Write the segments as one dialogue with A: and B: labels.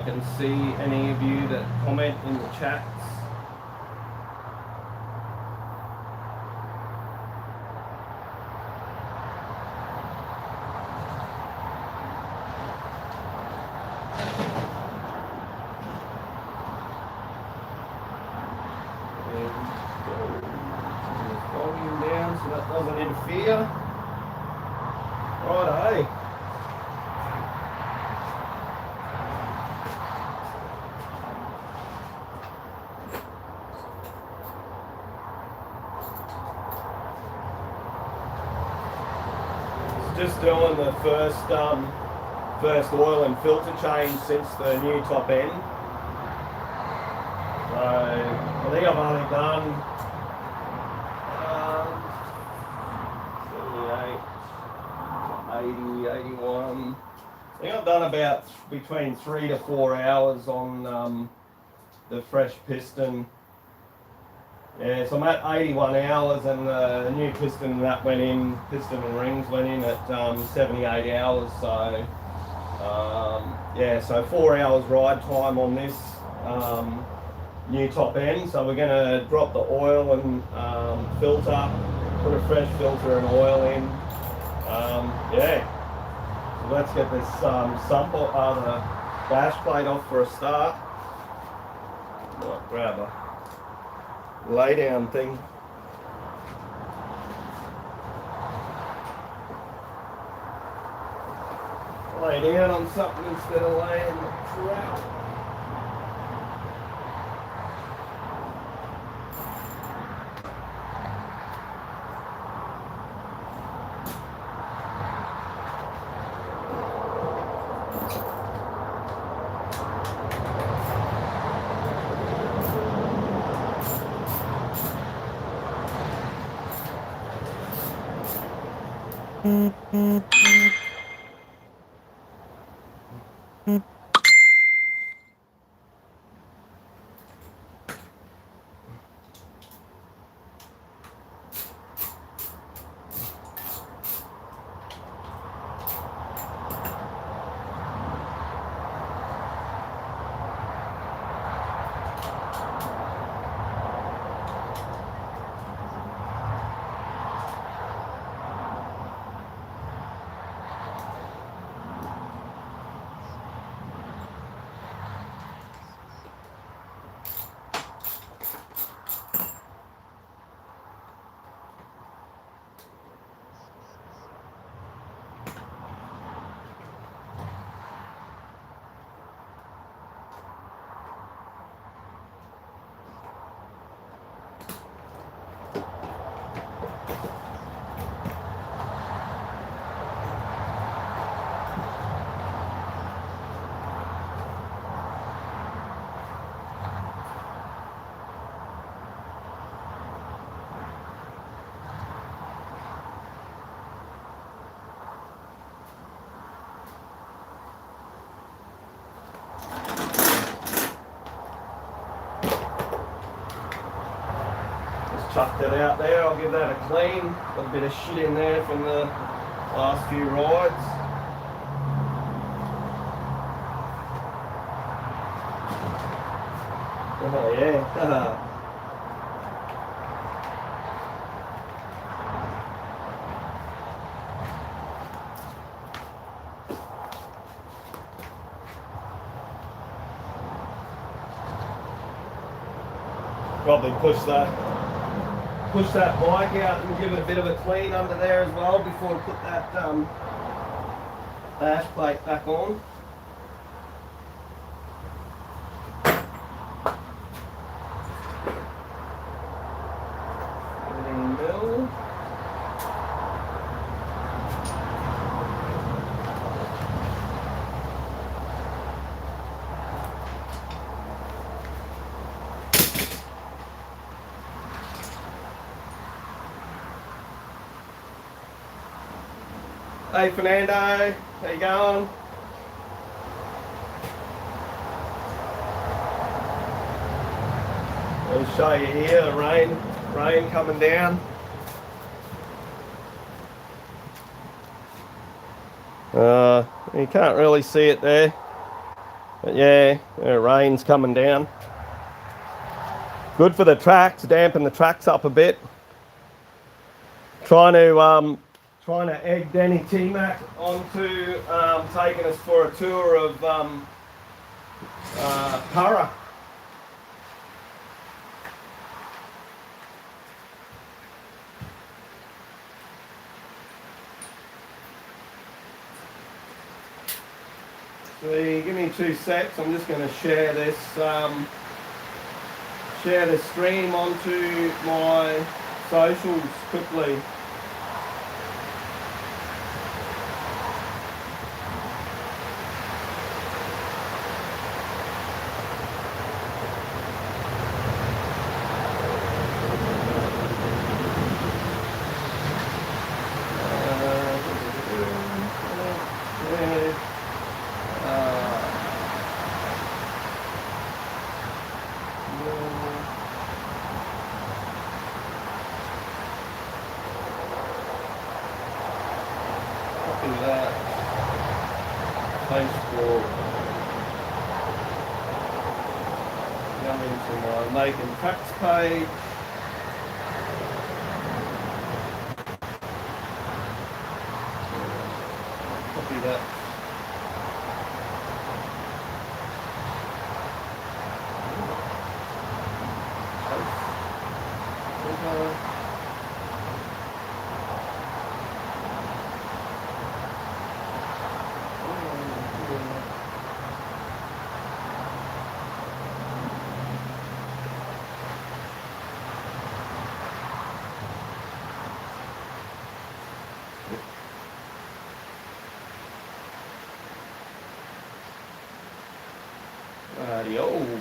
A: I can see any of you that comment in the chats. Volume down so that doesn't interfere. Righto. Just doing the first oil and filter change since the new top end. So I think I've only done 78, 80, 81. I think I've done about between 3 to 4 hours on the fresh piston. Yeah, so I'm at 81 hours, and the new piston that went in, piston and rings went in at 78 hours. So yeah, so 4 hours ride time on this new top end. So we're going to drop the oil and filter, put a fresh filter and oil in. Yeah, so let's get this sump or the dash plate off for a start. Might grab a lay down thing. Lay down on something instead of laying the trout. Chucked it out there. I'll give that a clean. Got a bit of shit in there from the last few rides. Oh yeah. Probably push that bike out and give it a bit of a clean under there as well before I put that dash plate back on. Everything mill. Hey Fernando, how you going? I'll show you here the rain coming down. You can't really see it there. But yeah, rain's coming down. Good for the tracks, dampen the tracks up a bit. Trying to egg Danny T-Mac onto taking us for a tour of Para. So give me 2 secs. I'm just going to share this stream onto my socials quickly. That Facebook, come into my making tracks page. Copy that.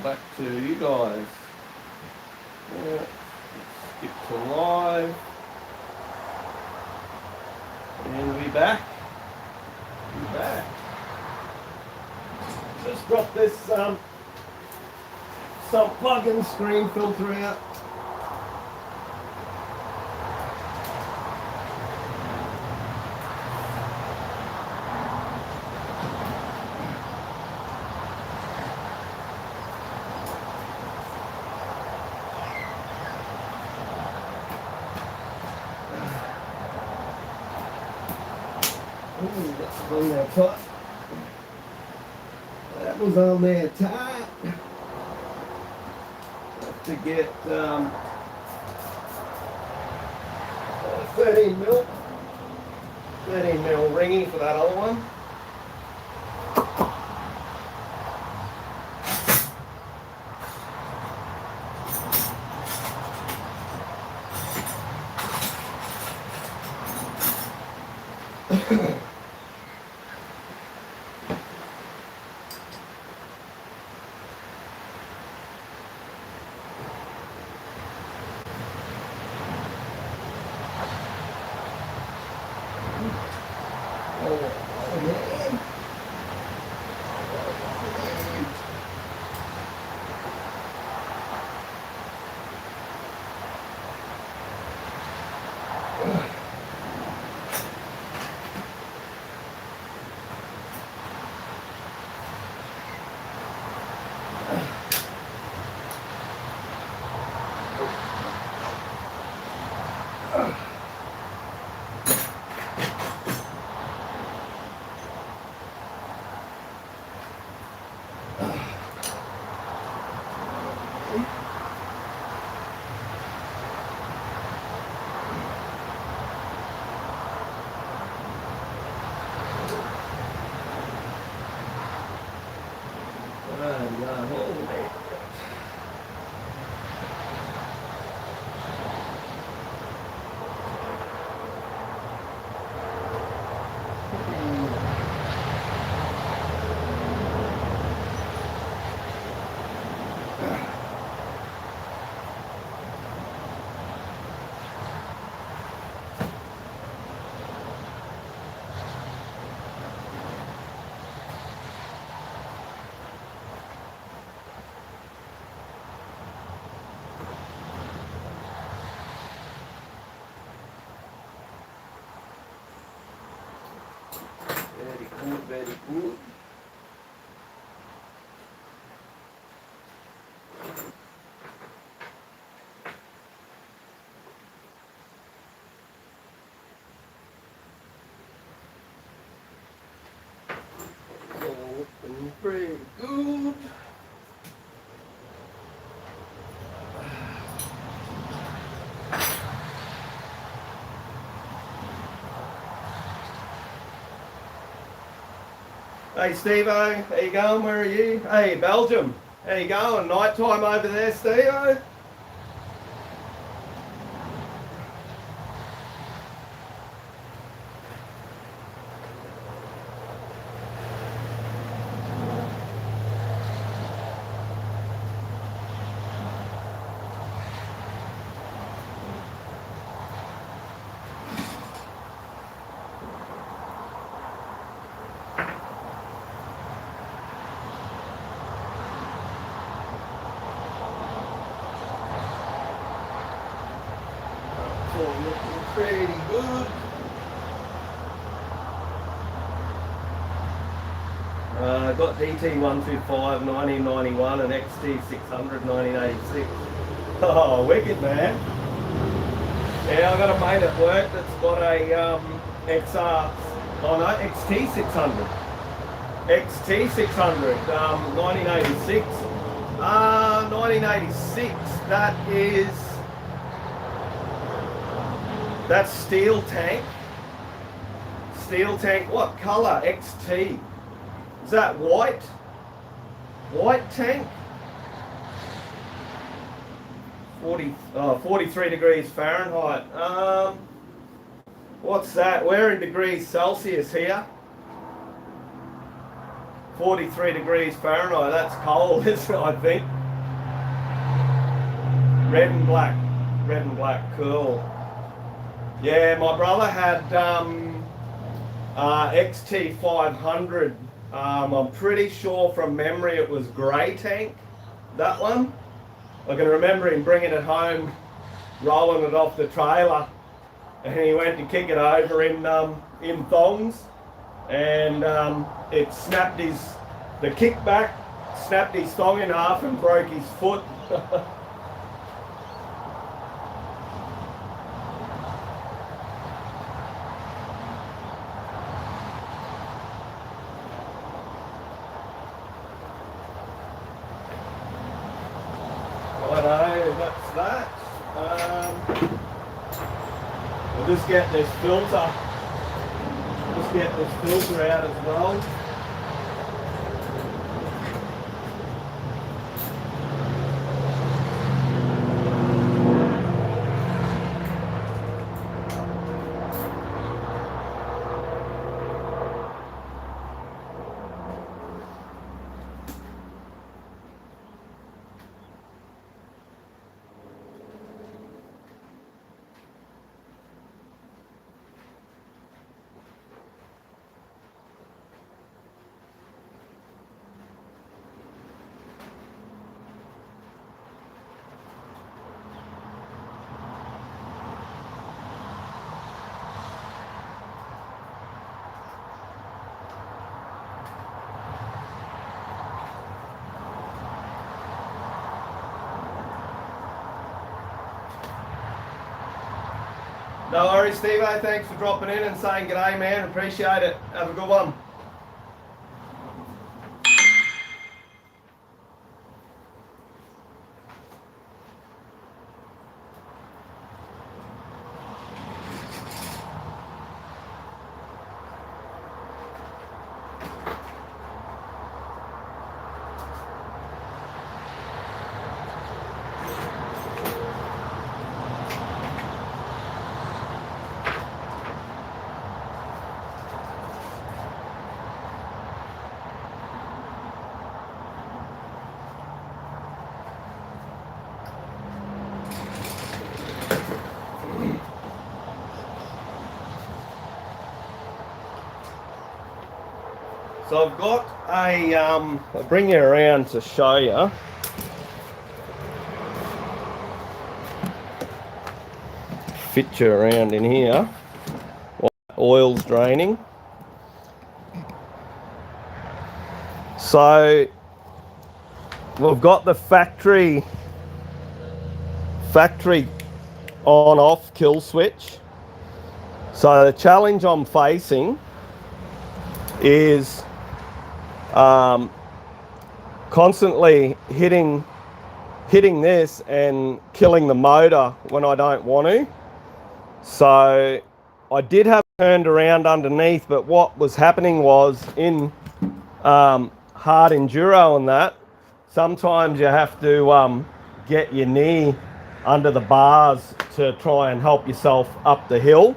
A: Back to you guys. Skip to live. And we're back. Just drop this some plug-in screen filter out. On there tight. That was on there tight. Have to get 13 mil ringy for that other one. Very good, very good. pretty good. Hey Steve-O, how you going? Where are you? Hey Belgium, how you going? Night time over there, Steve-O? Looking pretty good. Got DT125 1991 and XT600 1986. Oh, wicked, man. Yeah, I've got a mate at work that's got a XT600. XT600, 1986. 1986, that's steel tank. Steel tank, what colour? XT. Is that white? White tank? 43 degrees Fahrenheit. What's that? We're in degrees Celsius here. 43 degrees Fahrenheit. That's cold, isn't it, I think? Red and black. Red and black. Cool. Yeah, my brother had XT500. I'm pretty sure from memory it was grey tank, that one. I can remember him bringing it home, rolling it off the trailer, and he went to kick it over in thongs, and it snapped the kickback snapped his thong in half and broke his foot. That's that. We'll just get this filter. Just get this filter out as well. No worries, Steve-O. Thanks for dropping in and saying g'day, man. Appreciate it. Have a good one. So I've got a, I'll bring you around to show you. Fit you around in here. Oil's draining. So we've got the factory on off kill switch. So the challenge I'm facing is constantly hitting this and killing the motor when I don't want to. So I did have it turned around underneath, but what was happening was in hard enduro and that, sometimes you have to get your knee under the bars to try and help yourself up the hill.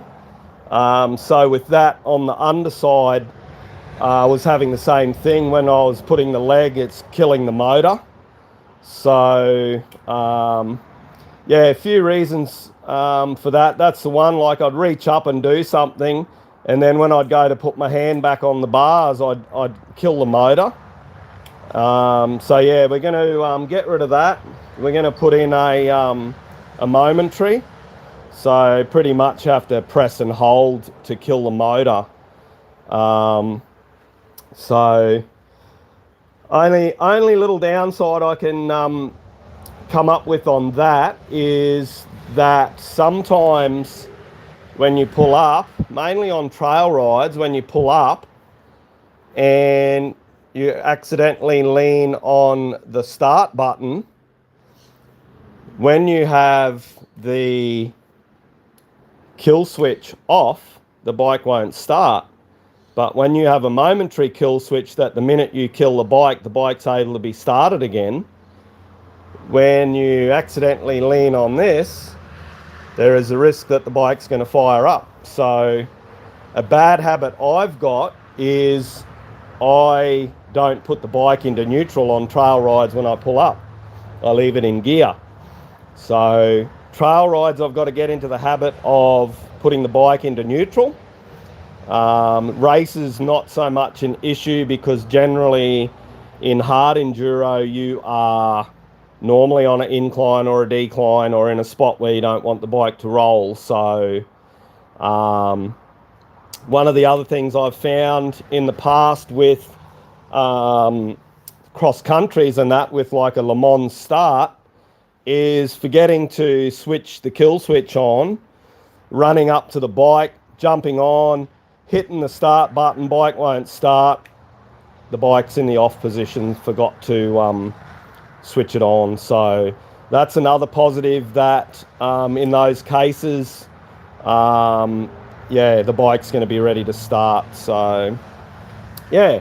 A: So with that on the underside, I was having the same thing. When I was putting the leg, it's killing the motor. So yeah, a few reasons for that. That's the one. Like, I'd reach up and do something, and then when I'd go to put my hand back on the bars, I'd kill the motor. So yeah, we're going to get rid of that. We're going to put in a momentary. So pretty much have to press and hold to kill the motor. So only little downside I can come up with on that is that sometimes when you pull up, mainly on trail rides, when you pull up and you accidentally lean on the start button, when you have the kill switch off, the bike won't start. But when you have a momentary kill switch, that the minute you kill the bike's able to be started again, when you accidentally lean on this, there is a risk that the bike's going to fire up. So a bad habit I've got is I don't put the bike into neutral on trail rides when I pull up. I leave it in gear. So trail rides, I've got to get into the habit of putting the bike into neutral. Races, not so much an issue, because generally in hard enduro you are normally on an incline or a decline or in a spot where you don't want the bike to roll. So one of the other things I've found in the past with cross countries and that, with like a Le Mans start, is forgetting to switch the kill switch on, running up to the bike, jumping on, hitting the start button, bike won't start, the bike's in the off position, forgot to switch it on. So that's another positive, that in those cases, yeah, the bike's going to be ready to start. So yeah,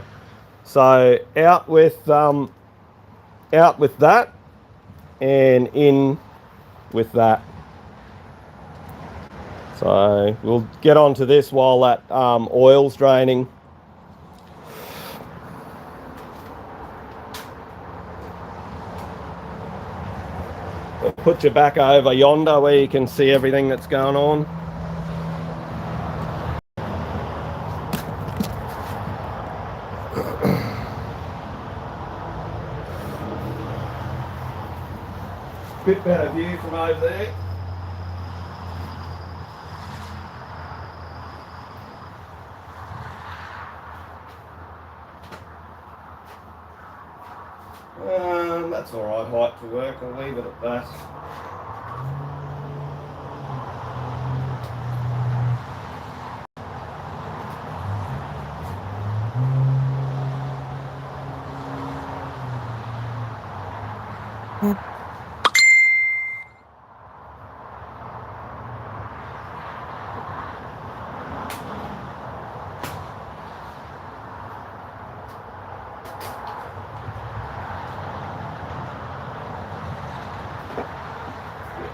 A: so out with that and in with that. So we'll get onto this while that oil's draining. I'll put you back over yonder where you can see everything that's going on. Bit better view from over there. That's all right height for work. I'll leave it at that.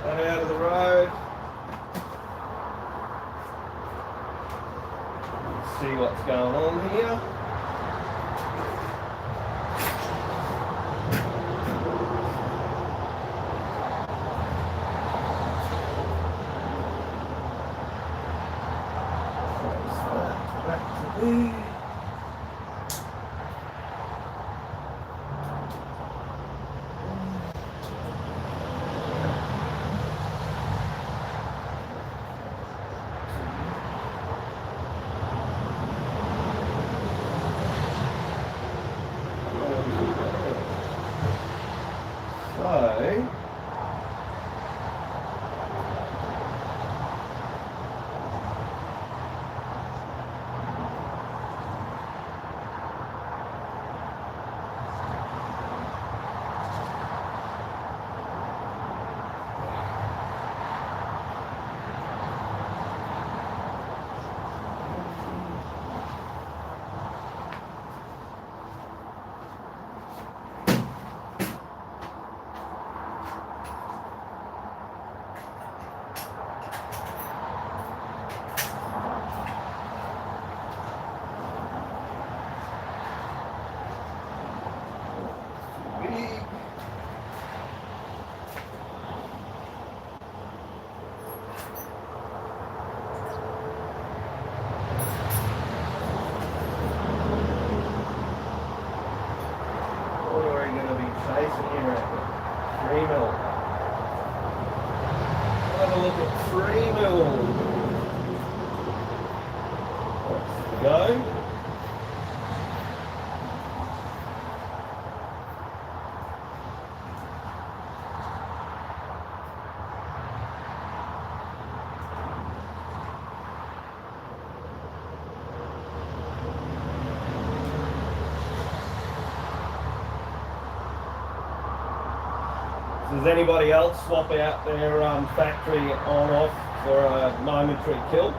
A: Out of the road. Let's see what's going on here. Back to there. you reckon? 3 mil. Have a look at 3 mil. That's the go. Does anybody else swap out their factory on-off for a momentary kill?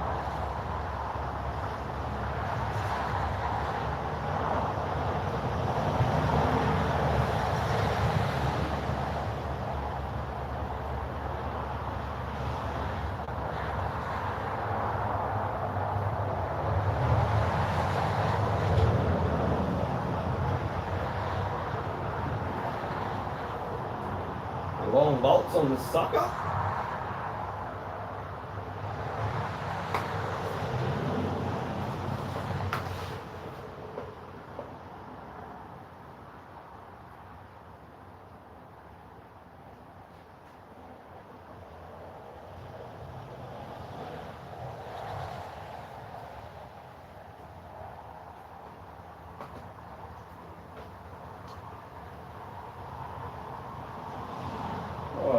A: Long bolts on the sucker.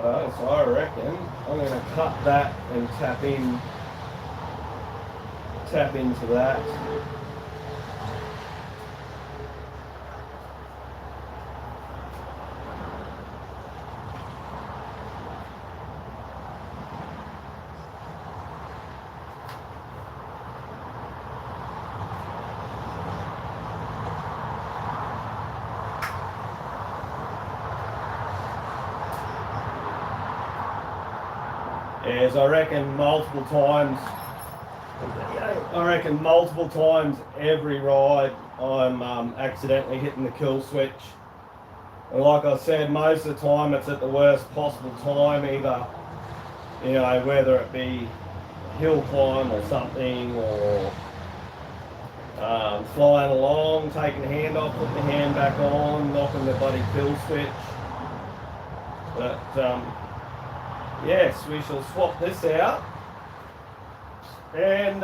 A: Righto, so I reckon I'm going to cut that and tap into that. As I reckon multiple times every ride I'm accidentally hitting the kill switch. And like I said, most of the time it's at the worst possible time, either, you know, whether it be a hill climb or something, or flying along, taking the hand off, putting the hand back on, knocking the bloody kill switch. But yes, we shall swap this out and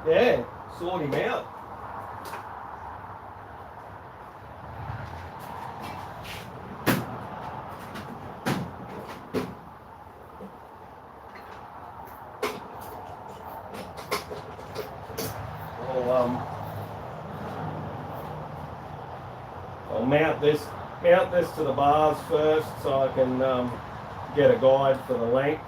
A: yeah, sort him out. I'll mount this to the bars first so I can get a guide for the length.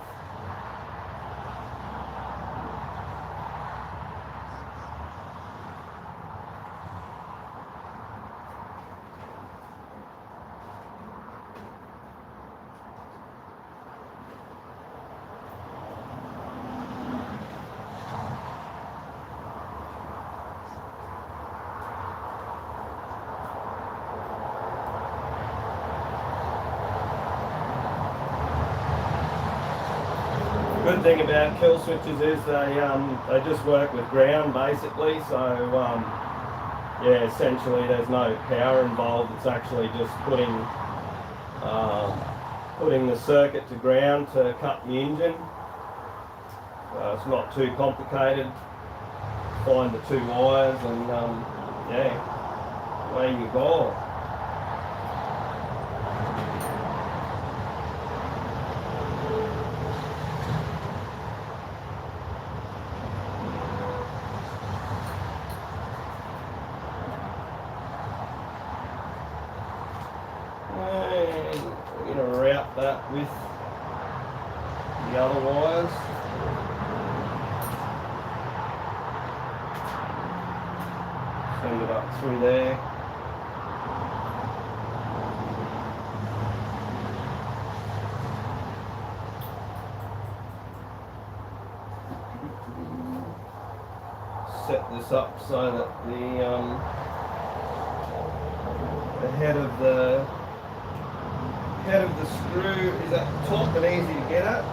A: Good thing about kill switches is they just work with ground basically, so yeah, essentially there's no power involved. It's actually just putting the circuit to ground to cut the engine. It's not too complicated. Find the two wires and yeah, away you go. We're going to route that with the other wires. Send it up through there. Set this up so that the head of the screw is at the top and easy to get at.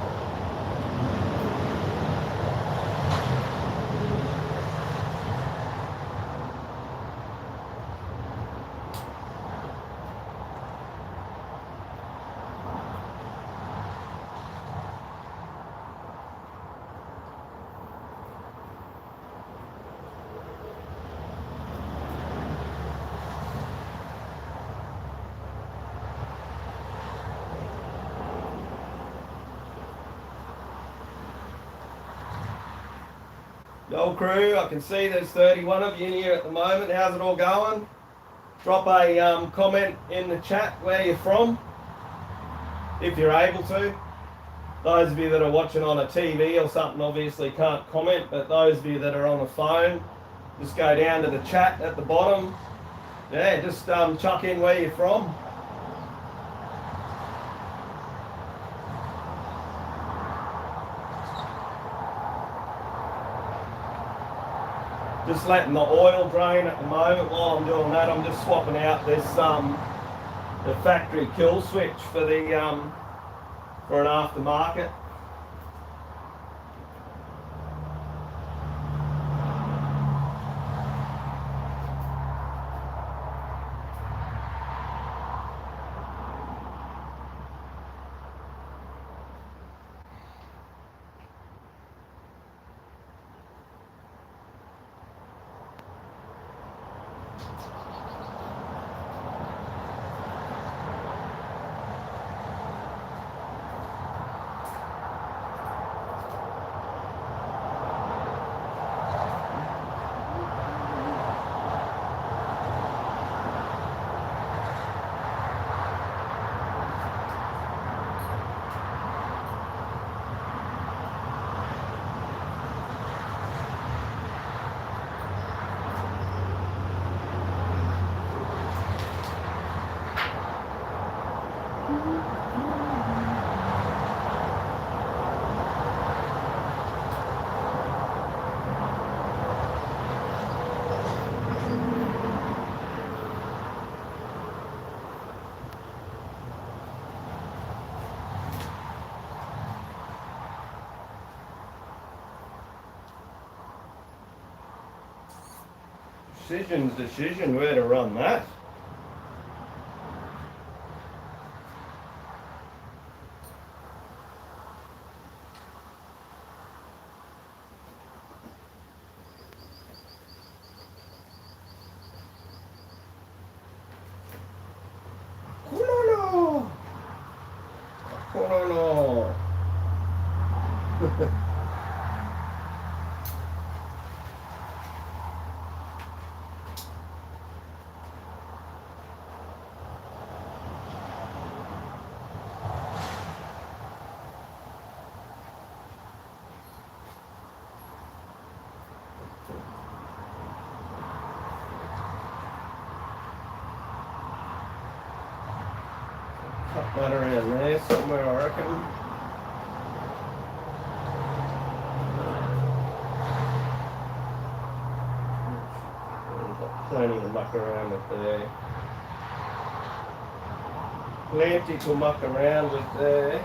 A: The old crew, I can see there's 31 of you in here at the moment. How's it all going? Drop a comment in the chat where you're from, if you're able to. Those of you that are watching on a TV or something obviously can't comment, but those of you that are on a phone, just go down to the chat at the bottom. Yeah, just chuck in where you're from. Just letting the oil drain at the moment. While I'm doing that, I'm just swapping out this the factory kill switch for the for an aftermarket. Decision where to run that. Kulolo. Kulolo. Cut that around there somewhere, I reckon. Plenty to muck around with there. Plenty to muck around with there.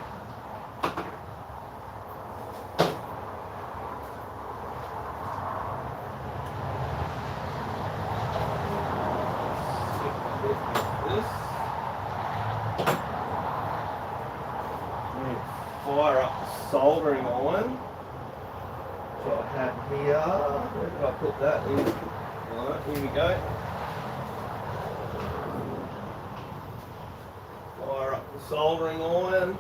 A: Fire up the soldering iron, which I have here. Where did I put that in? Alright, here we go. Fire up the soldering iron.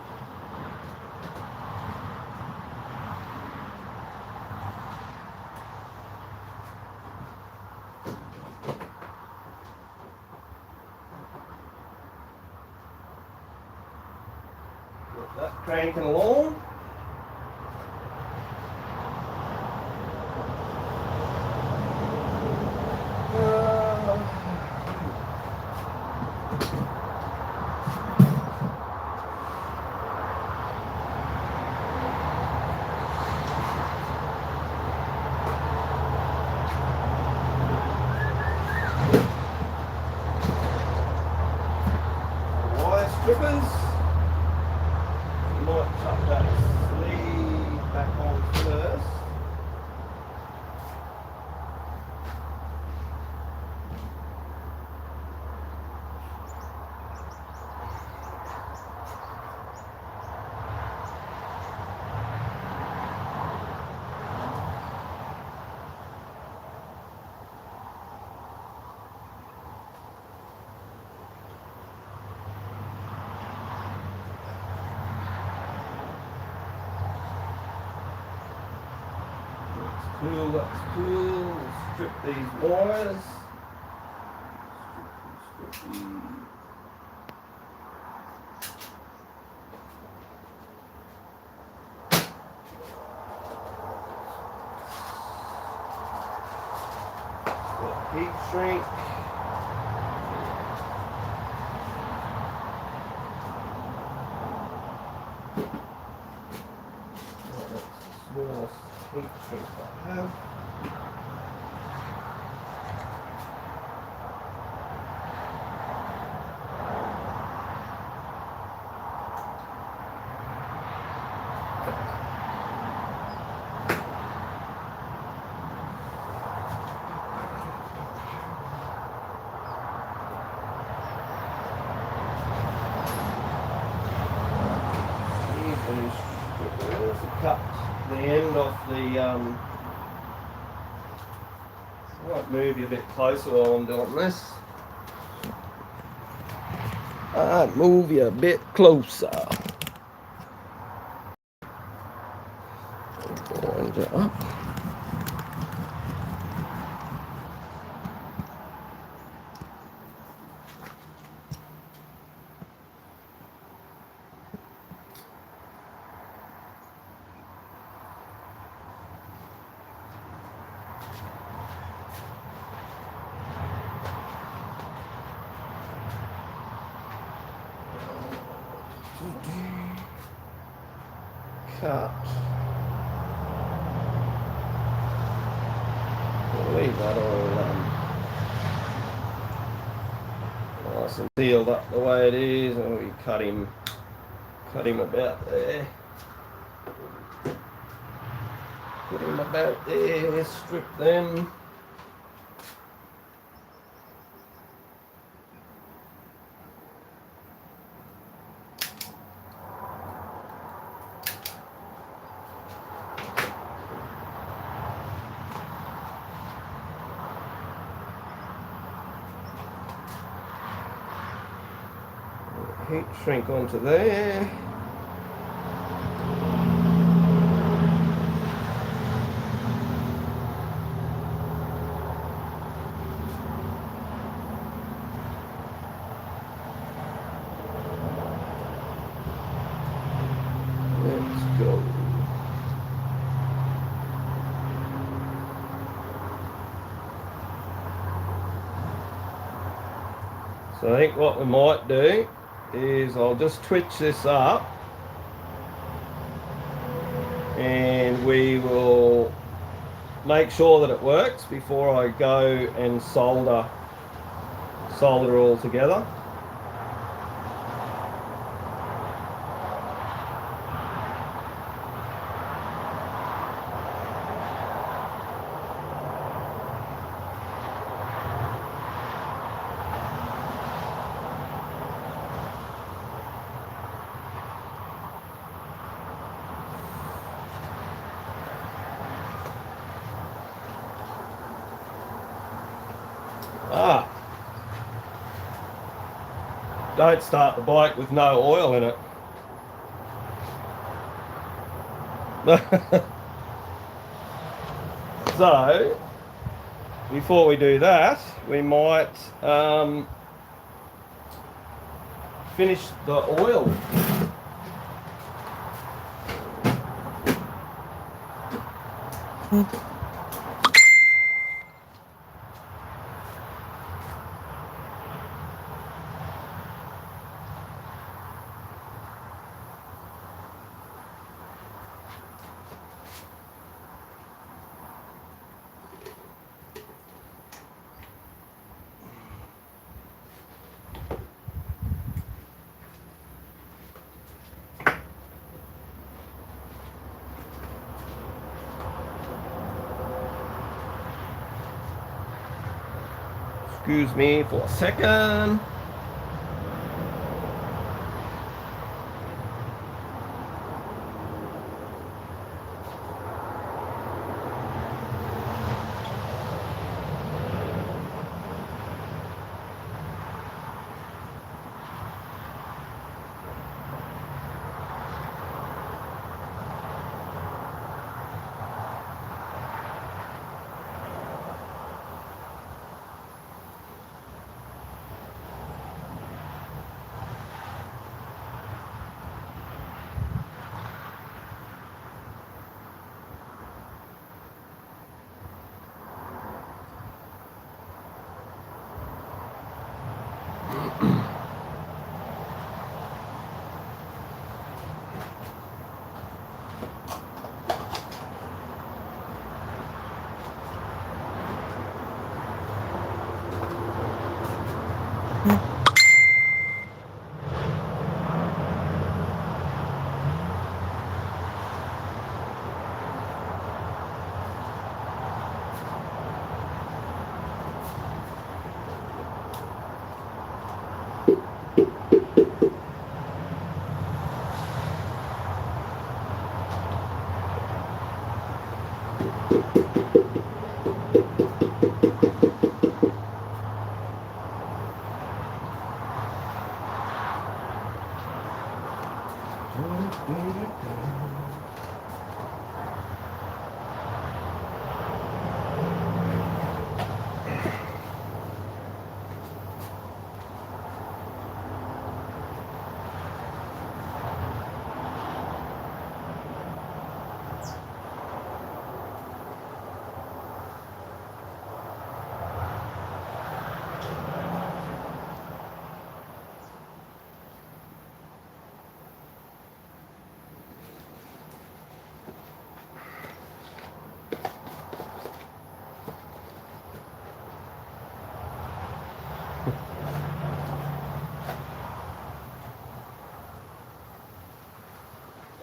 A: Get that cranking along. Strippers. You might chuck that sleeve back on first. cool, that's cool. Strip these wires. Strip these. Heat shrink. Smallest heat shrink I have. Cut the end off the I might move you a bit closer while I'm doing this. I'll move you a bit closer. Wind it up. Cut. We'll leave that all nice and sealed up the way it is, and we cut him about there. Put him about there, strip them. Heat shrink onto there. Let's go. So I think what we might do is I'll just twitch this up and we will make sure that it works before I go and solder all together. Don't start the bike with no oil in it. So, before we do that, we might finish the oil. Excuse me for a second.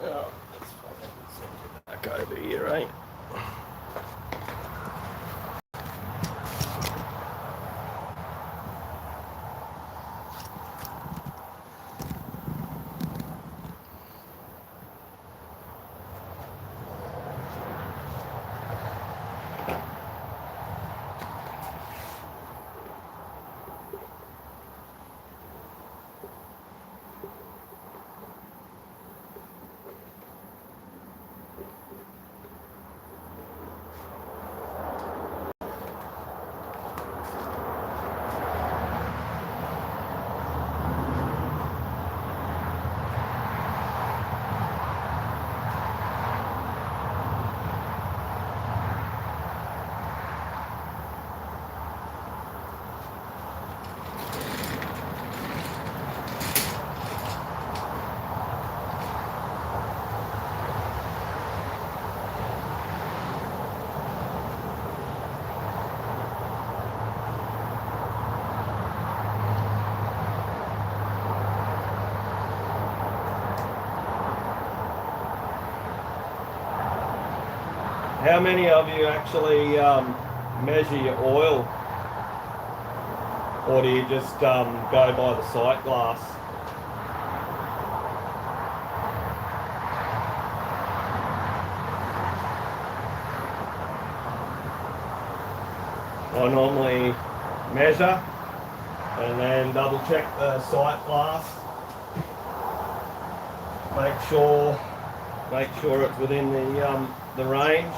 A: Oh, let's fucking back over here, eh? How many of you actually measure your oil, or do you just go by the sight glass? I normally measure and then double check the sight glass. Make sure it's within the range.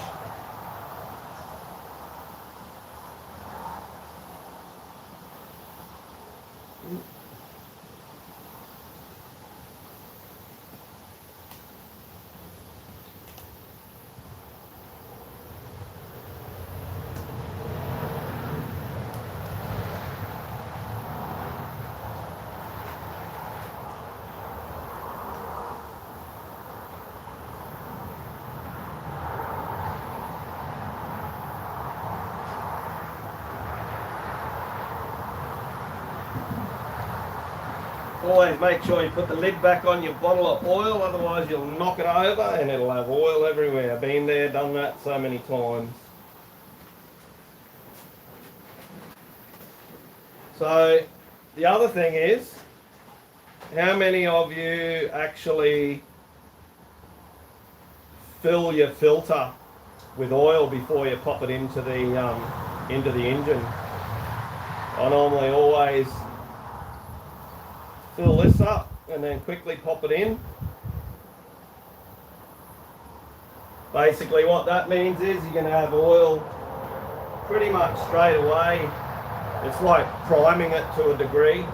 A: Always make sure you put the lid back on your bottle of oil, otherwise you'll knock it over and it'll have oil everywhere. Been there, done that so many times. So the other thing is, how many of you actually fill your filter with oil before you pop it into the engine? I normally always fill this up and then quickly pop it in. Basically what that means is you're going to have oil pretty much straight away. It's like priming it to a degree.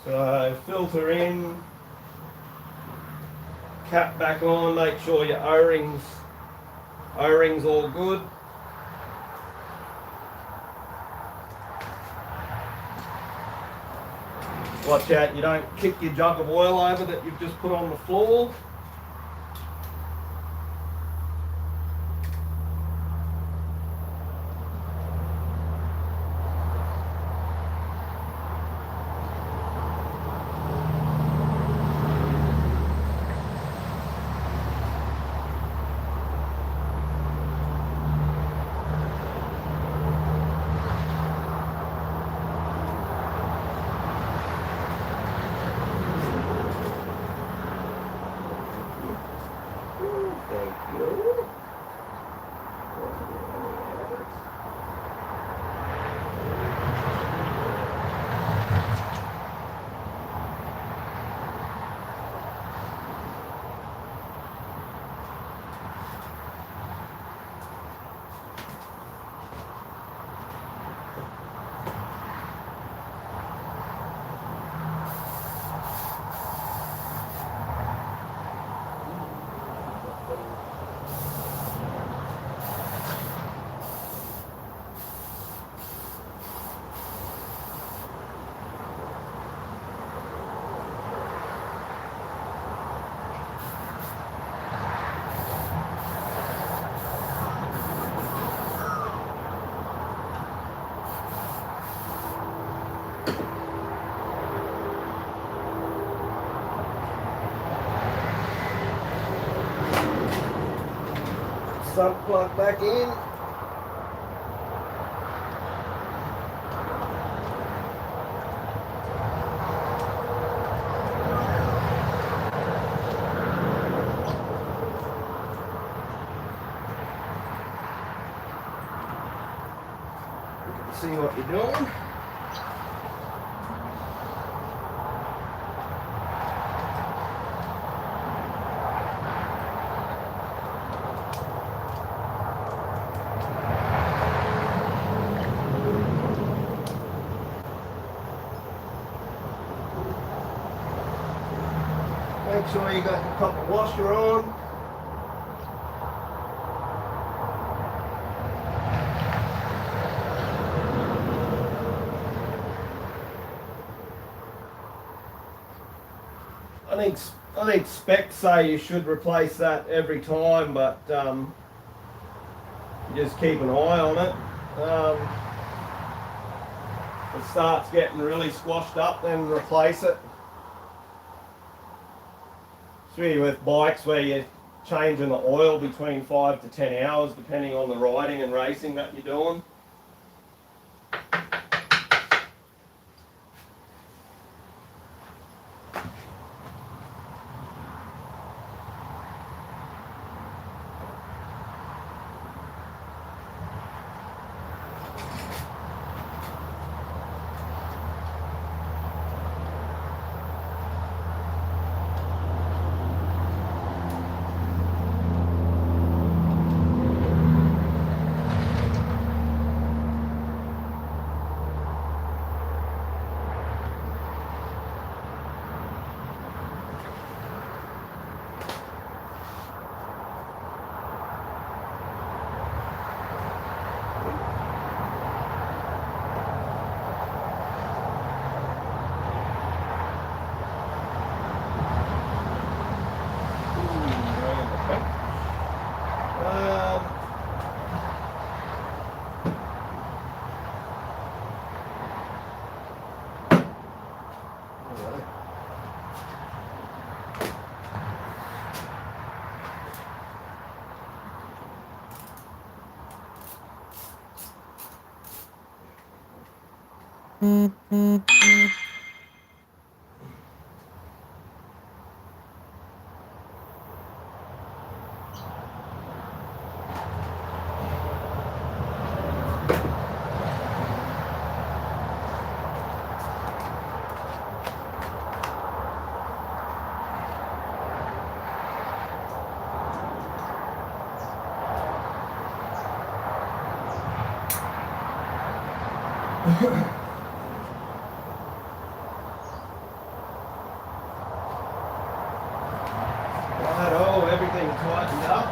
A: So filter in, cap back on, make sure your O-rings all good. Watch out you don't kick your jug of oil over that you've just put on the floor. sump plug back in. See what you're doing. Make sure you got your copper washer on. I think specs say you should replace that every time, but just keep an eye on it. If it starts getting really squashed up, then replace it. Especially with bikes where you're changing the oil between 5 to 10 hours, depending on the riding and racing that you're doing. Righto, everything tightened up.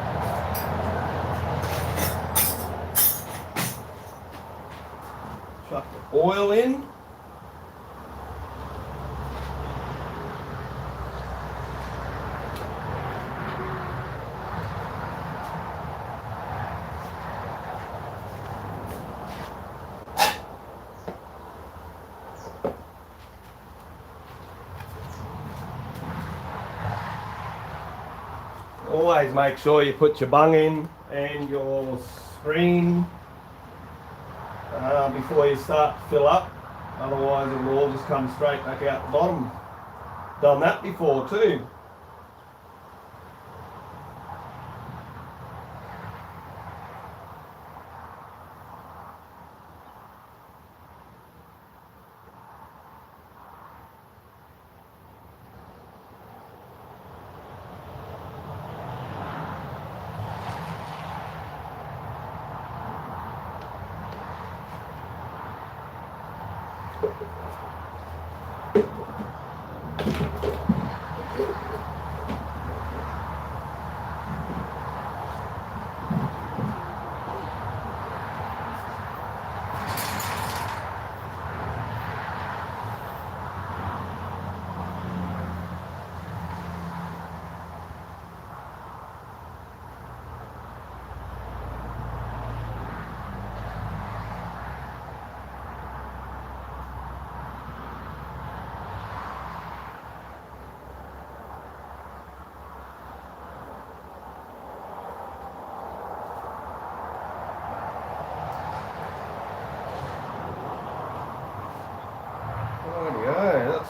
A: Chuck the oil in. Always make sure you put your bung in and your screen before you start to fill up, otherwise it will all just come straight back out the bottom. Done that before too.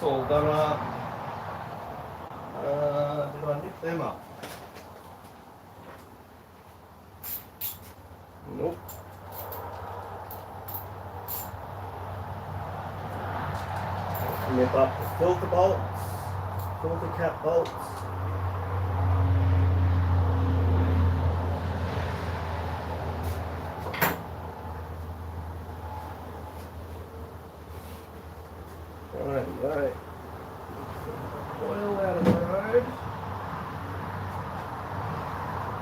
A: bolts all done up. Did I nip them up? Nope. Nip up the filter bolts, filter cap bolts. Right. Oil out of the road.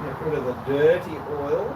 A: Get rid of the dirty oil.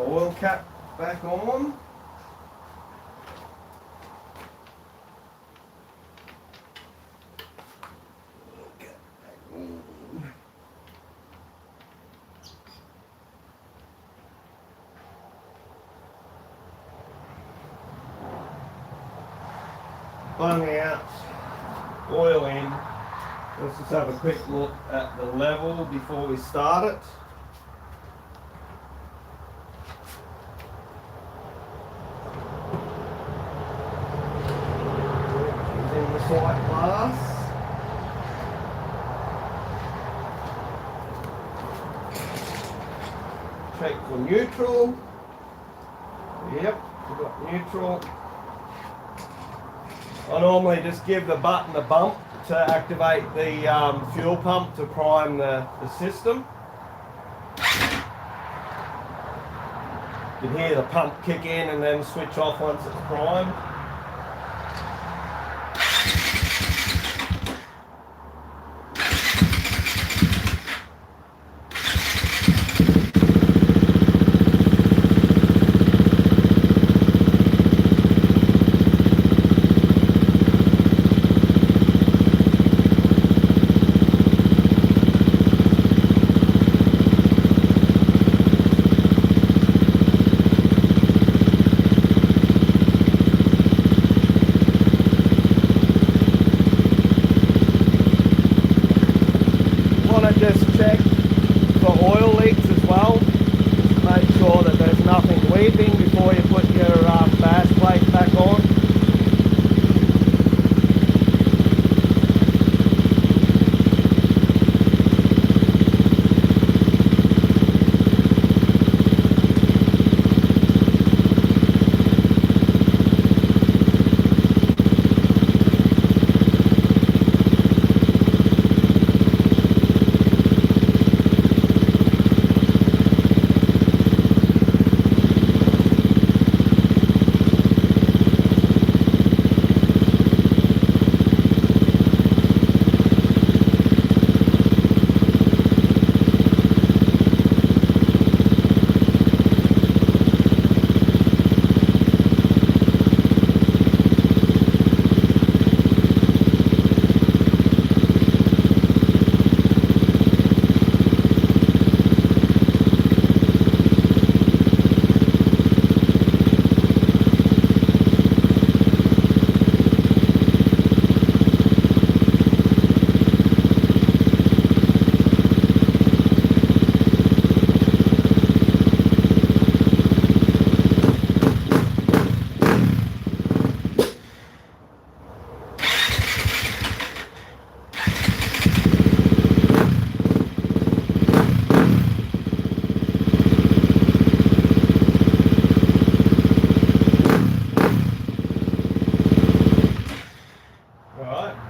A: Oil cap back on. Bung out, oil in. Let's just have a quick look at the level before we start it. Using the sight glass. Check for neutral. Yep, we've got neutral. I normally just give the button a bump to activate the fuel pump to prime the system. You can hear the pump kick in and then switch off once it's primed. Just check for oil leaks as well. Make sure that there's nothing leaking before you put your bash plate back on.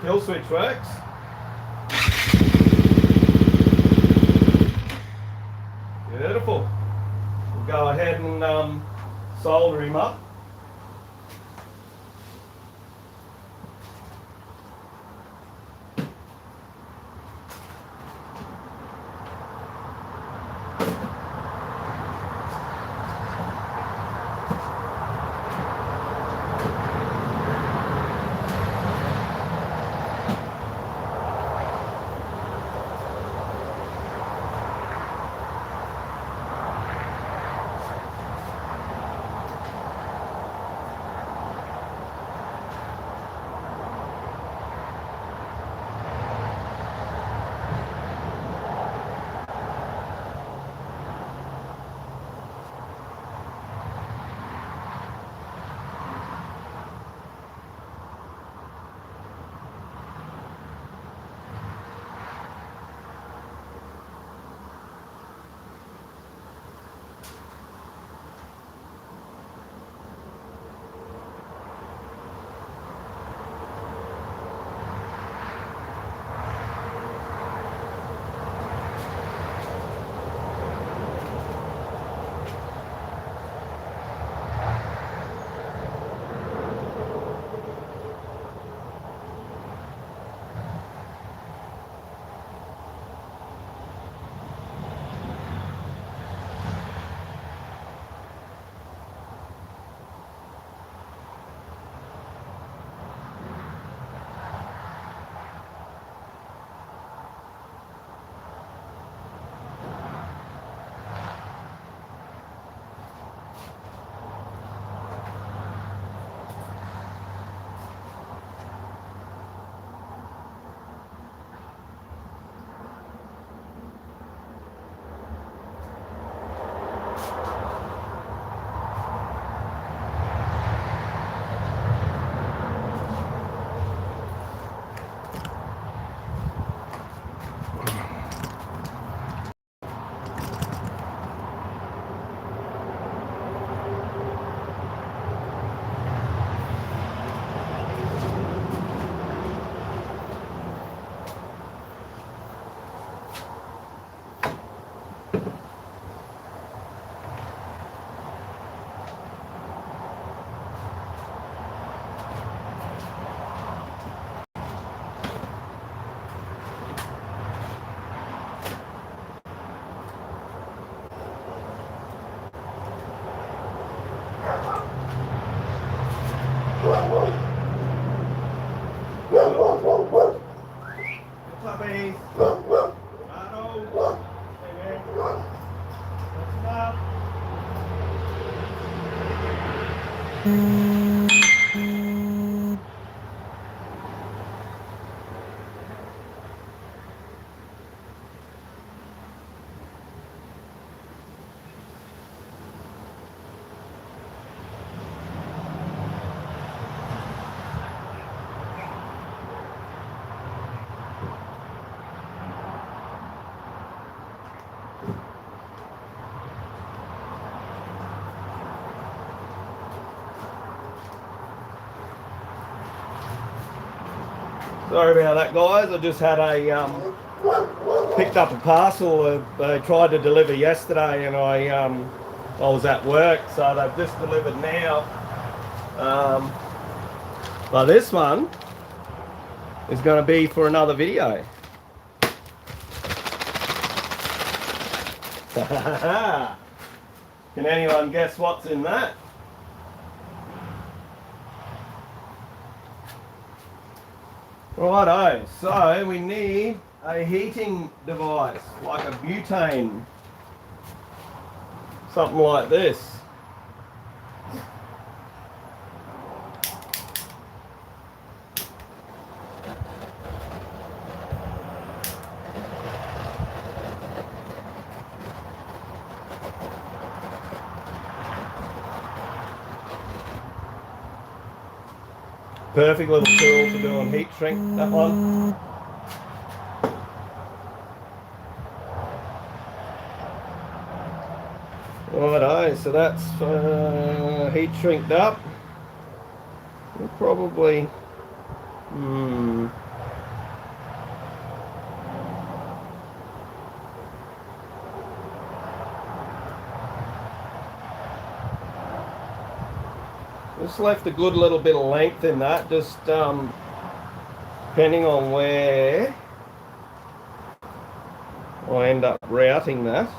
A: Kill switch works. and solder him up. Puppies. Arnold. Hey, man. What's up? Sorry about that, guys. I just had picked up a parcel. They tried to deliver yesterday, and I was at work, so they've just delivered now. But this one is going to be for another video. Can anyone guess what's in that? Righto, so we need a heating device, like a butane, something like this. Perfect little tool to do on heat shrink, that one. Righto, so that's heat shrinked up. We'll probably, Just left a good little bit of length in that, just depending on where I end up routing that.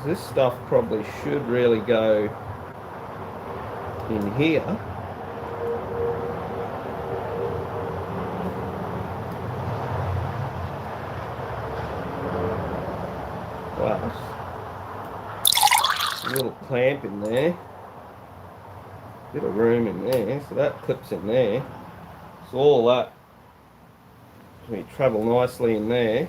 A: This stuff probably should really go in here. Wow. A little clamp in there. Bit of room in there, so that clips in there. So all that we travel nicely in there.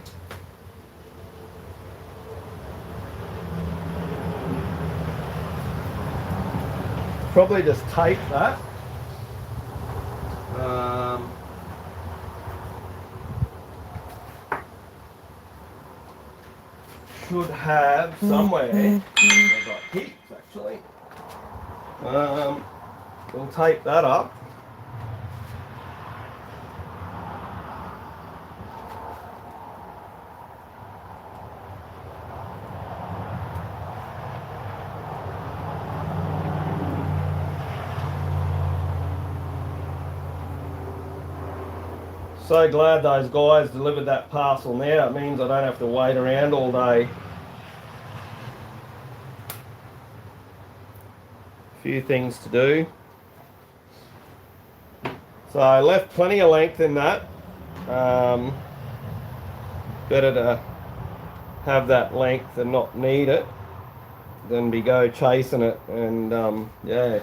A: Probably just tape that. Should have somewhere. I've got heaps actually. We'll tape that up. So glad those guys delivered that parcel now. It means I don't have to wait around all day. A few things to do. So I left plenty of length in that. Better to have that length and not need it than be go chasing it, and yeah.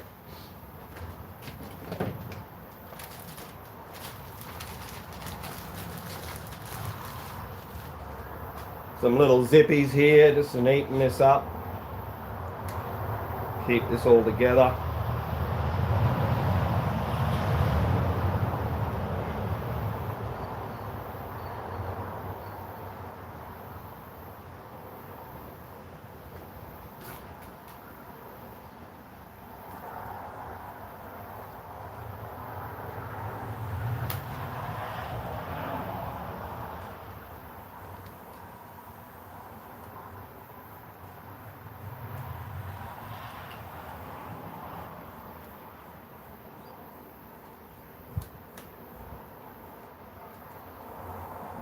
A: Some little zippies here just to neaten this up. Keep this all together.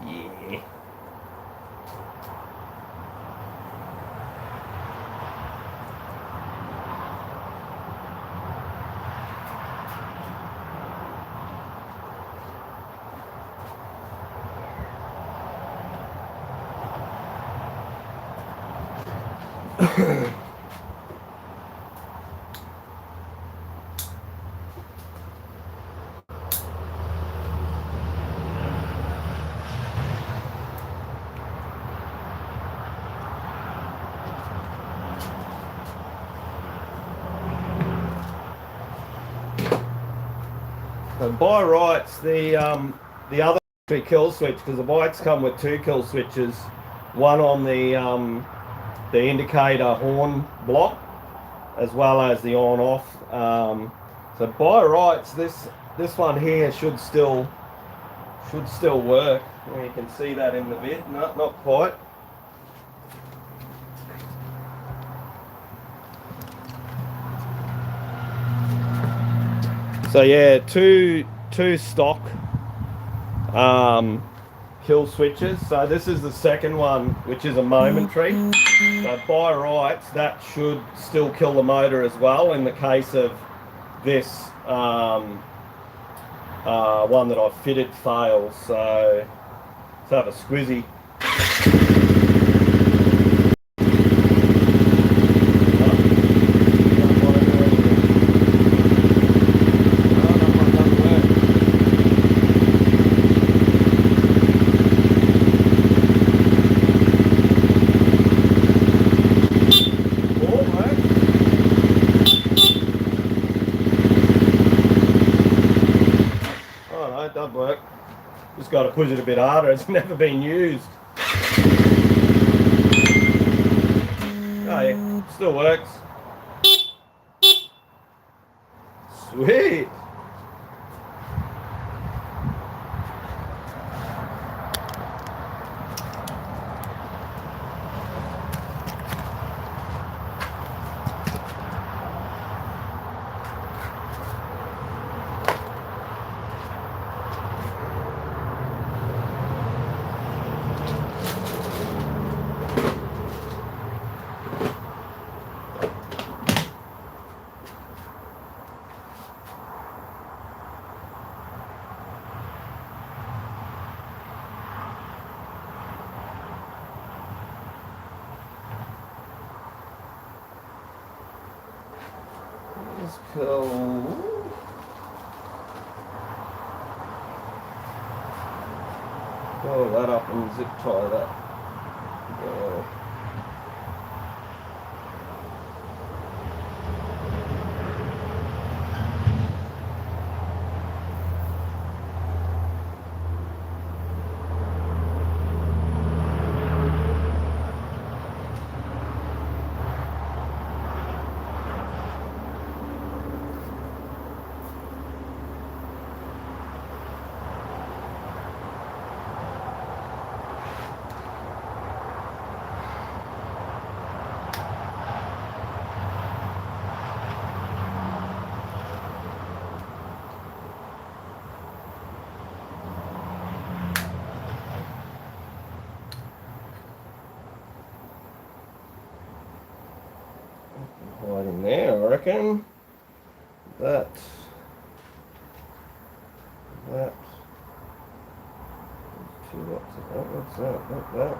A: Yeah. So by rights, the other kill switch, because the bikes come with two kill switches, one on the indicator horn block, as well as the on-off. So by rights, this one here should still work. You can see that in the vid. No, not quite. So yeah, two stock kill switches. So this is the second one, which is a momentary. So by rights, that should still kill the motor as well in the case of this one that I've fitted fails. So let's have a squizzy. It does work. Just got to push it a bit harder. It's never been used. Oh yeah, still works. Sweet. Let's go. Roll that up and zip tie that. Yeah. Right in there, I reckon. That. What's that? Not that.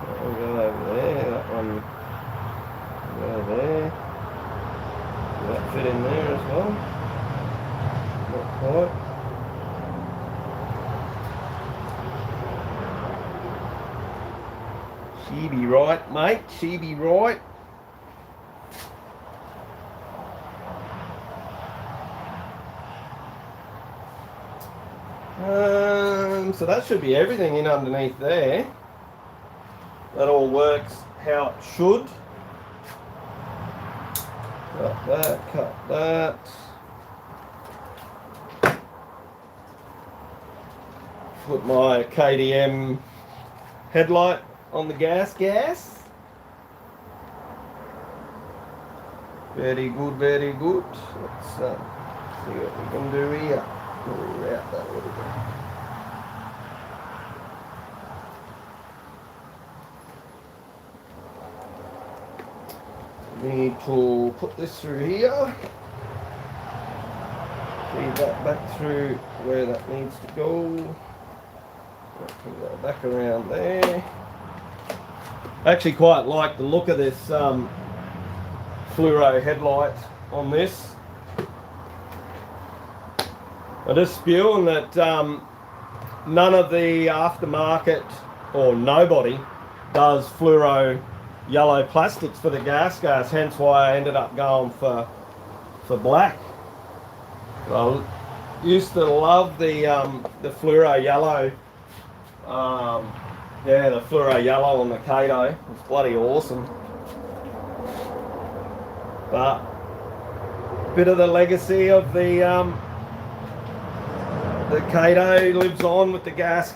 A: That one go over there. That one go over there. Does that fit in there as well? Not quite. She be right, mate. She be right. So that should be everything in underneath there. That all works how it should. Cut that, cut that. Put my KDM headlight on the gas. Very good, very good. Let's see what we can do here. Route that a little bit. Need to put this through here. Feed that back through where that needs to go. Put that back around there. I actually quite like the look of this fluoro headlight on this. I just spewing that none of the aftermarket, or nobody, does fluoro yellow plastics for the gas, hence why I ended up going for black. I used to love the fluoro yellow, the fluoro yellow on the Kato. It's bloody awesome. But a bit of the legacy of the Kato lives on with the gas.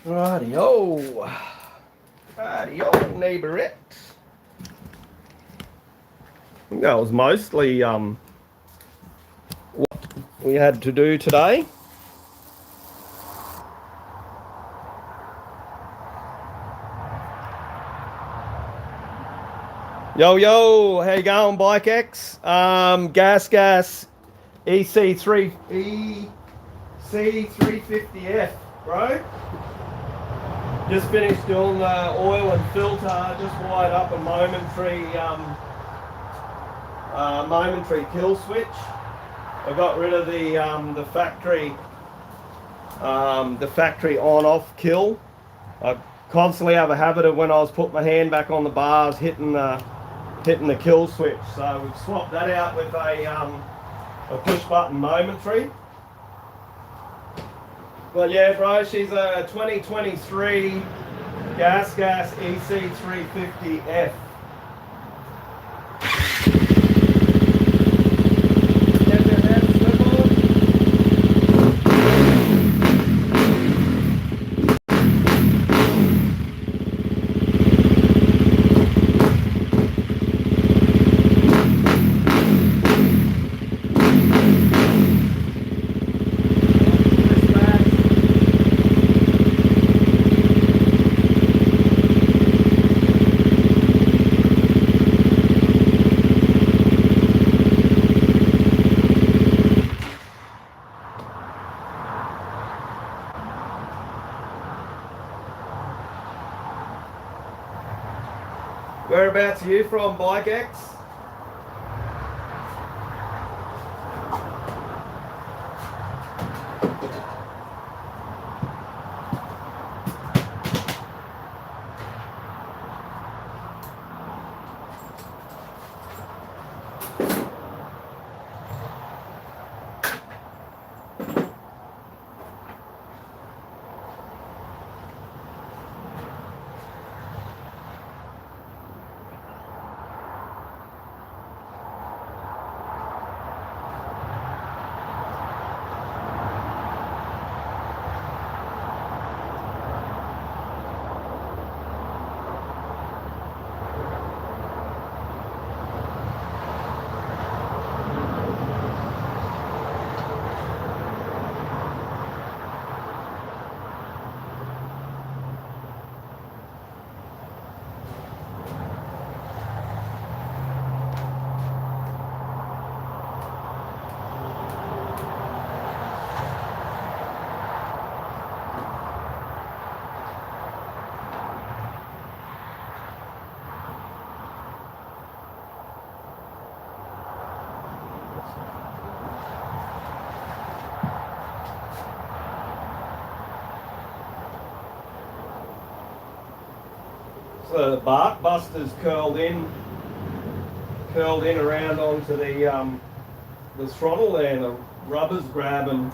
A: Rightio, neighborette. I think that was mostly what we had to do today. Yo, how you going, Bike X? Gas EC350F, bro. Just finished doing the oil and filter. Just wired up a momentary kill switch. I got rid of the factory on-off kill. I constantly have a habit of when I was putting my hand back on the bars, hitting the kill switch. So we've swapped that out with a push button momentary. But yeah, bro, she's a 2023 gas EC350F. Whereabouts are you from, Bike X? So the bark buster's curled in around onto the throttle there, and the rubber's grabbing.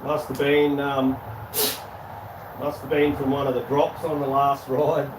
A: Must have been from one of the drops on the last ride.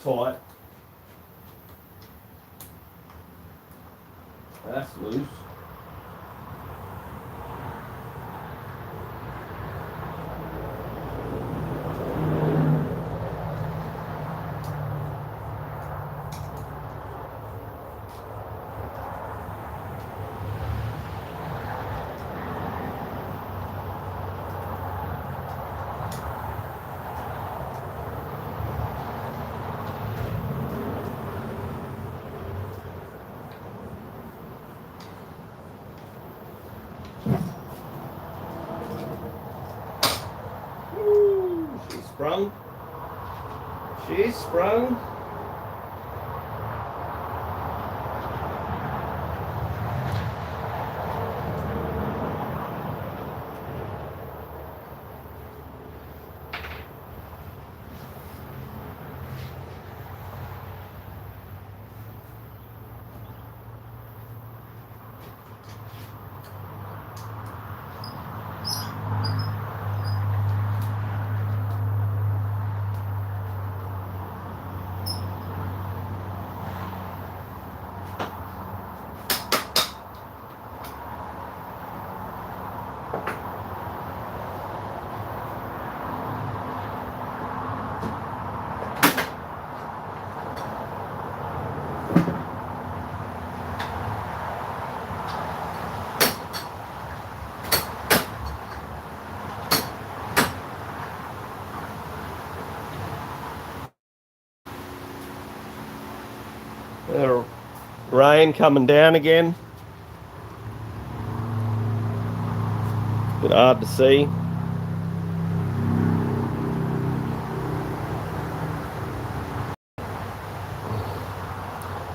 A: Tight. That's loose. Sprung. She's sprung. Rain coming down again. Bit hard to see.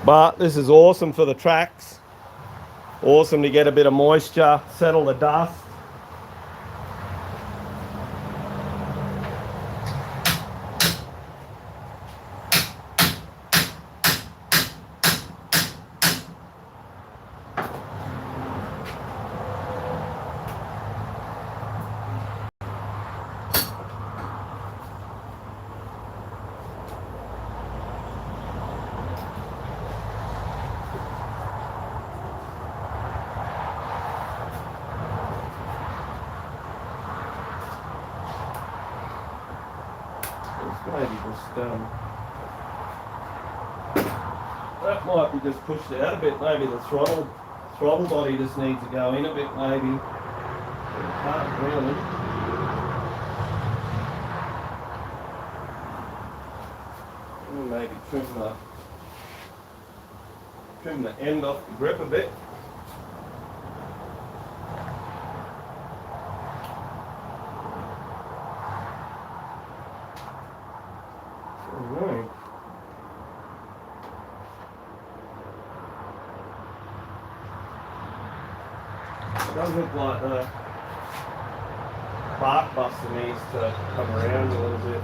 A: But this is awesome for the tracks. Awesome to get a bit of moisture, settle the dust. Maybe just that might be just pushed out a bit. Maybe the throttle body just needs to go in a bit. Maybe it can't really. Maybe trim the end off the grip a bit. It does look like the bark buster needs to come around a little bit.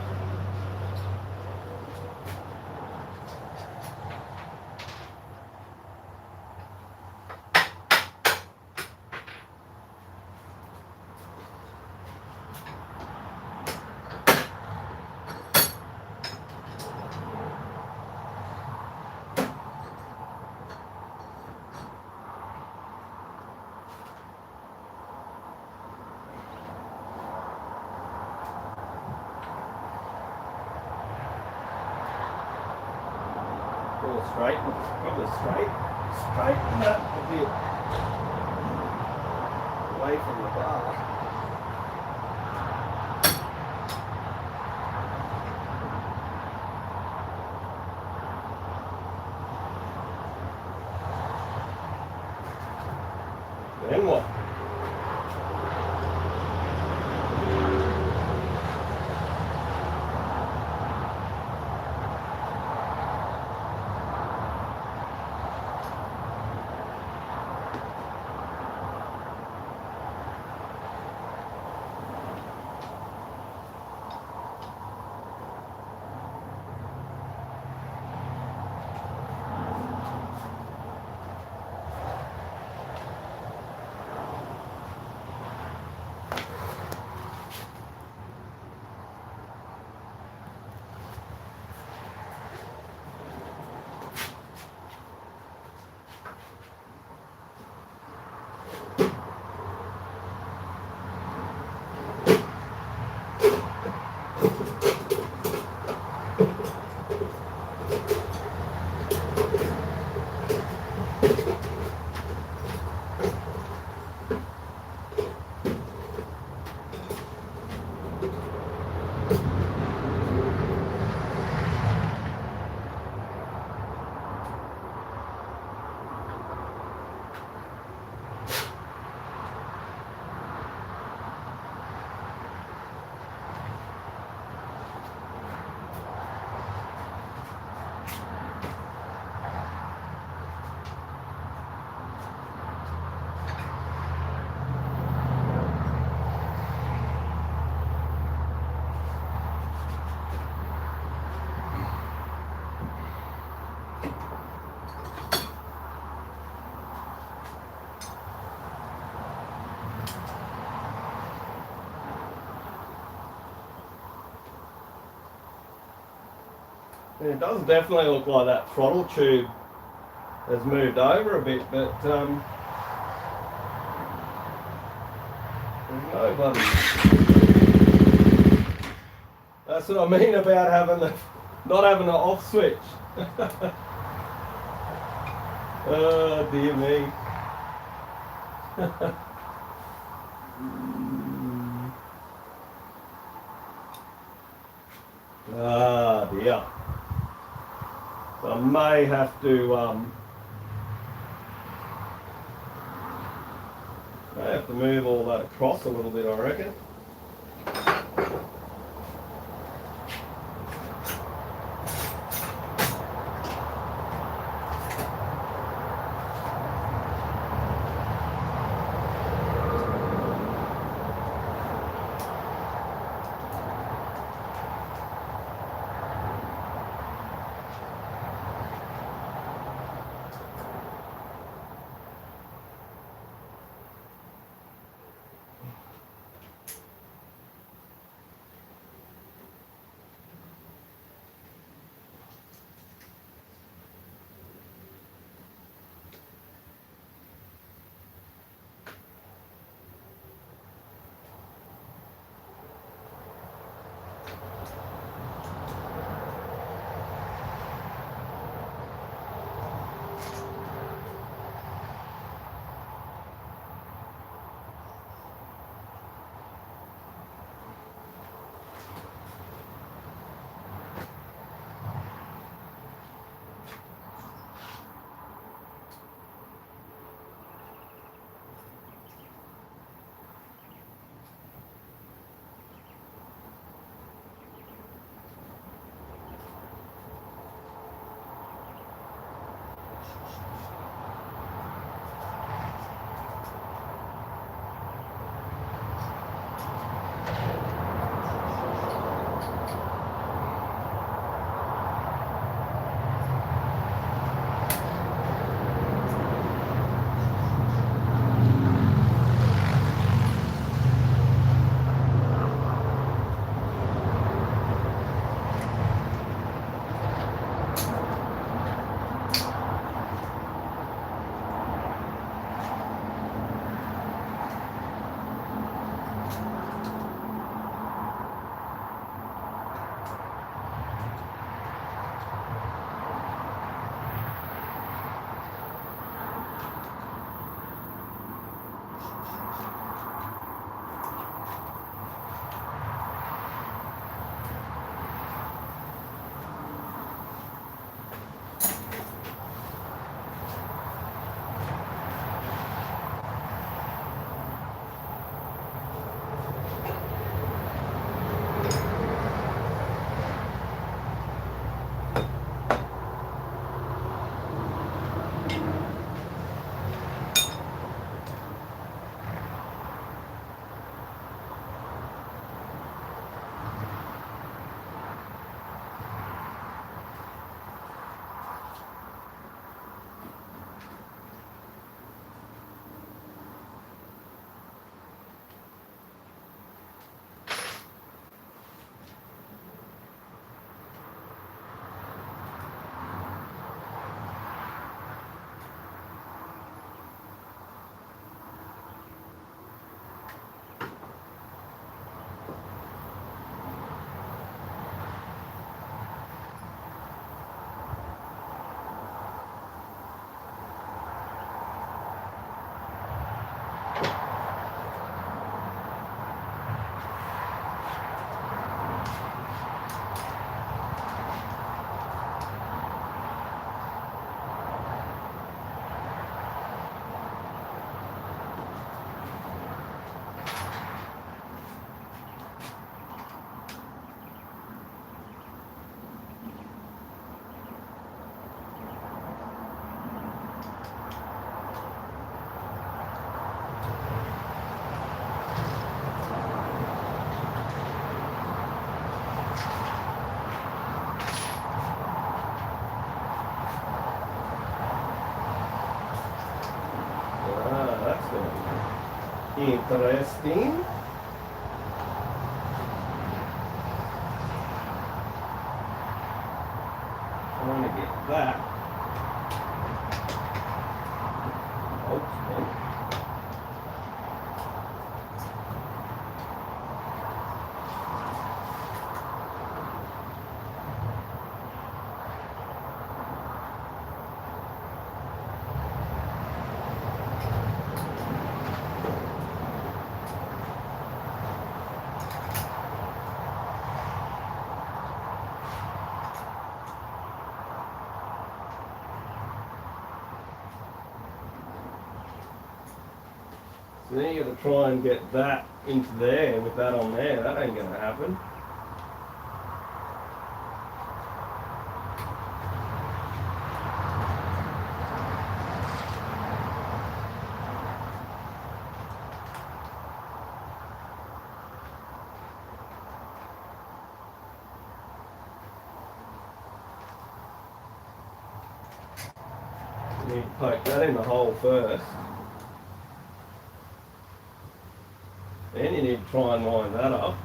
A: Probably straighten that a bit away from the bar. Then what? It does definitely look like that throttle tube has moved over a bit, but there's no bloody... That's what I mean about not having an off switch. Oh dear me. Ah dear. So I may have to move all that across a little bit, I reckon. Interesting. Trying to get that. Okay. So then you got to try and get that into there with that on there. That ain't going to happen. You need to poke that in the hole first. Then you need to try and line that up.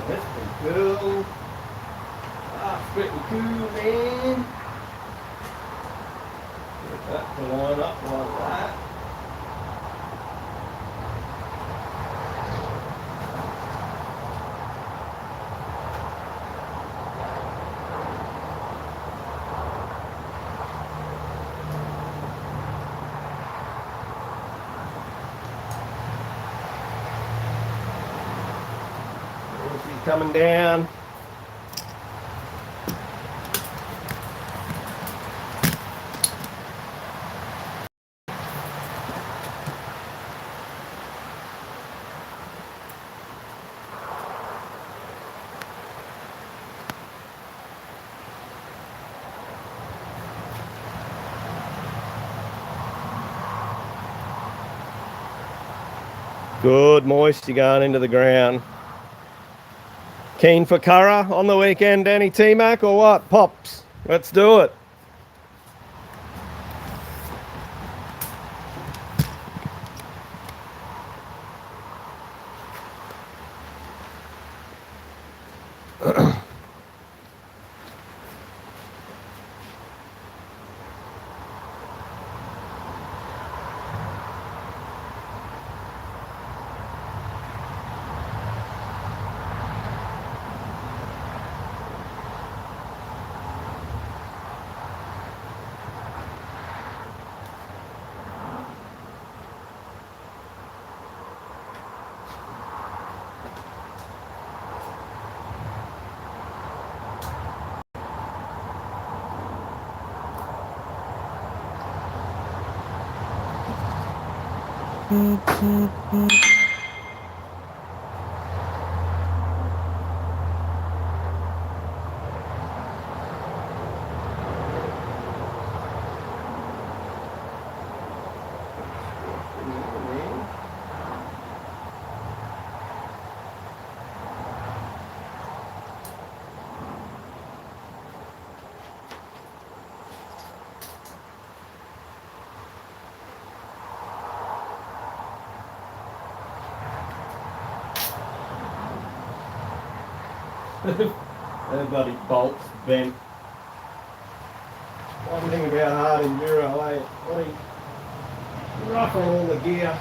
A: That's pretty cool. That's pretty cool, man. Get that to line up like that. Coming down. Good moisture going into the ground. Keen for Curragh on the weekend, Danny T-Mac, or what? Pops, let's do it. That bloody bolt's bent. One thing about hard enduro, eh? Bloody rough on all the gear.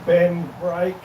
A: Bend, brake.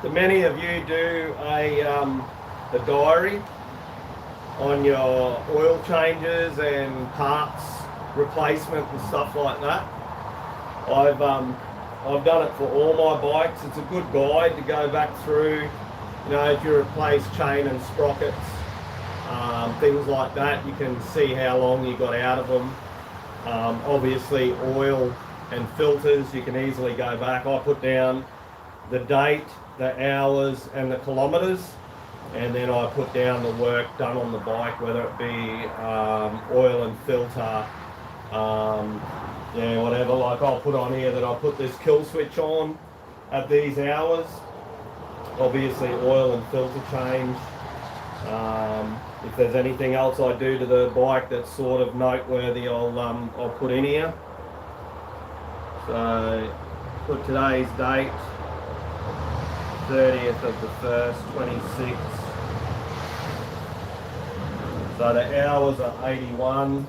A: Do many of you do a diary on your oil changes and parts replacement and stuff like that? I've done it for all my bikes. It's a good guide to go back through, you know, if you replace chain and sprockets, things like that. You can see how long you got out of them. Obviously oil and filters, you can easily go back. I put down the date, the hours and the kilometres, and then I put down the work done on the bike, whether it be oil and filter, yeah, whatever. Like I'll put on here that I put this kill switch on at these hours. Obviously oil and filter change. If there's anything else I do to the bike that's sort of noteworthy, I'll put in here. So put today's date, 30th of the 1st, 26. So the hours are 81.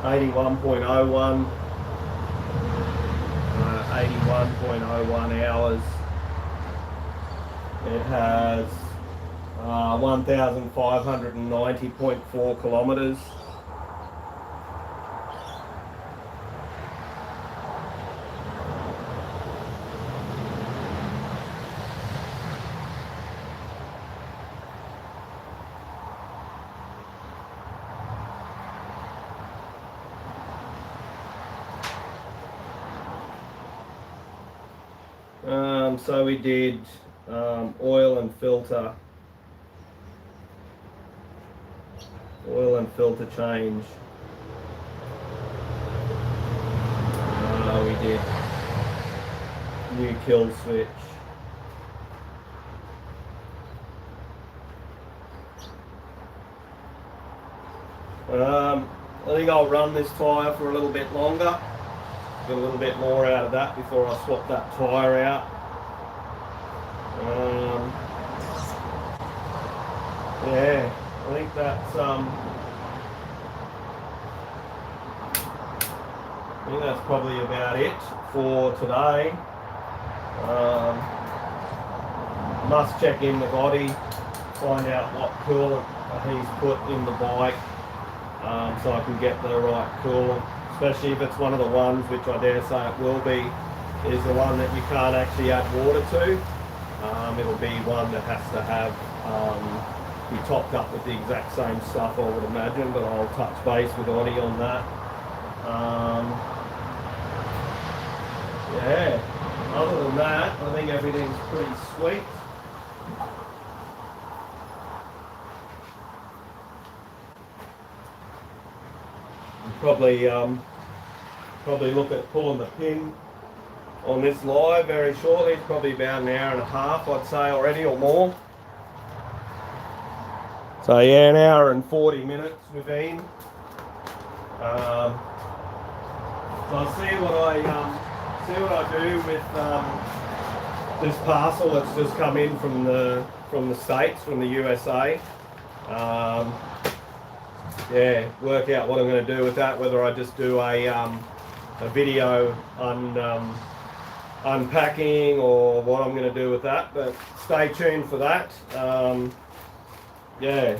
A: 81.01, 81.01 hours. It has 1,590.4 kilometres. So we did oil and filter change. We did new kill switch. I think I'll run this tyre for a little bit longer. Get a little bit more out of that before I swap that tyre out. Yeah, I think that's probably about it for today. Must check in the body, find out what coolant he's put in the bike, so I can get the right coolant. Especially if it's one of the ones, which I dare say it will be, is the one that you can't actually add water to. It'll be one that has to have be topped up with the exact same stuff, I would imagine, but I'll touch base with Audie on that. Yeah, other than that, I think everything's pretty sweet. Probably look at pulling the pin on this live very shortly. It's probably about an hour and a half, I'd say already, or more. So yeah, an hour and 40 minutes we've been. So I'll see what I do with this parcel that's just come in from the States, from the USA. Yeah, work out what I'm going to do with that, whether I just do a video unpacking or what I'm going to do with that, but stay tuned for that. Yeah.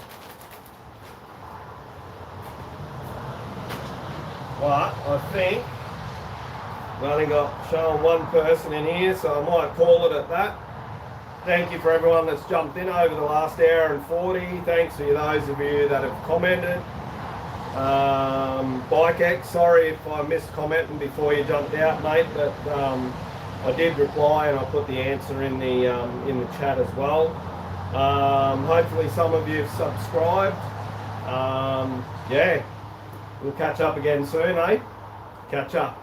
A: But I think I've only got showing one person in here, so I might call it at that. thank you for everyone that's jumped in over the last hour and 40. Thanks to those of you that have commented. BikeX, sorry if I missed commenting before you jumped out, mate, but I did reply and I put the answer in the chat as well. Hopefully some of you have subscribed. Yeah, we'll catch up again soon, eh? Catch up.